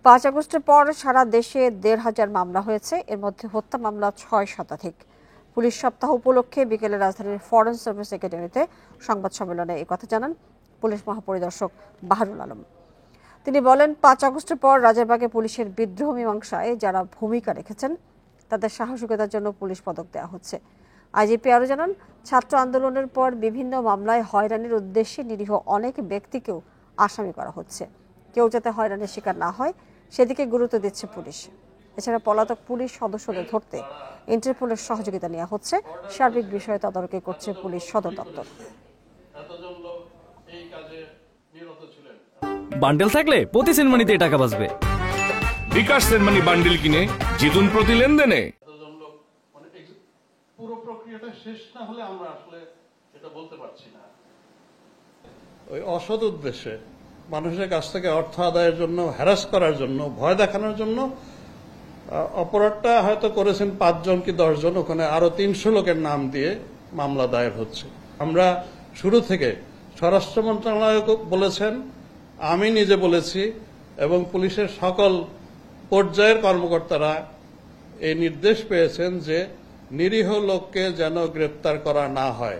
5 আগস্টের পর সারা দেশে ১,৫০০ মামলা হয়েছে, এর মধ্যে হত্যা মামলা ৬ শতাধিক। পুলিশ সপ্তাহ উপলক্ষে বিকেলে রাজধানীর ফরেন সার্ভিস একাডেমিতে সংবাদ সম্মেলনে একথা জানান পুলিশ মহাপরিদর্শক বাহারুল আলম। তিনি বলেন, 5 আগস্টের পর রাজারবাগে পুলিশের বিদ্রোহ মীমাংসায় যারা ভূমিকা রেখেছেন তাদের সাহসিকতার জন্য পুলিশ পদক দেওয়া হচ্ছে। আইজিপি আরও জানান, ছাত্র আন্দোলনের পর বিভিন্ন মামলায় হয়রানির উদ্দেশ্যে নিরীহ অনেক ব্যক্তিকেও আসামি করা হচ্ছে। কেউ যাতে হয়রানির শিকার না হয় সেদিকে গুরুত্ব দিচ্ছে পুলিশ। এছাড়া পলাতক পুলিশ সদস্যদের ধরতে ইন্টারপোলের সহযোগিতা নেওয়া হচ্ছে। সার্বিক বিষয়ে তদারকি করছে পুলিশ সদর দপ্তর। বান্ডেল থাকলে প্রতি সেনমানিতে টাকা বাঁচবে। বিকাশ সেনমানি বান্ডেল কিনে জিতুন প্রতি লেনদেনে। পুরো প্রক্রিয়াটা শেষ না হলে আমরা আসলে এটা বলতে পারছি না। ওই অসৎ উদ্দেশ্যে মানুষের কাছ থেকে অর্থ আদায়ের জন্য, হ্যারাস করার জন্য, ভয় দেখানোর জন্য অপরাধটা হয়তো করেছেন 5 জন কি 10 জন, ওখানে আরো 300 লোকের নাম দিয়ে মামলা দায়ের হচ্ছে। আমরা শুরু থেকে স্বরাষ্ট্র মন্ত্রণালয় বলেছেন, আমি নিজে বলেছি এবং পুলিশের সকল পর্যায়ের কর্মকর্তারা এই নির্দেশ পেয়েছেন যে নিরীহ লোককে যেন গ্রেপ্তার করা না হয়।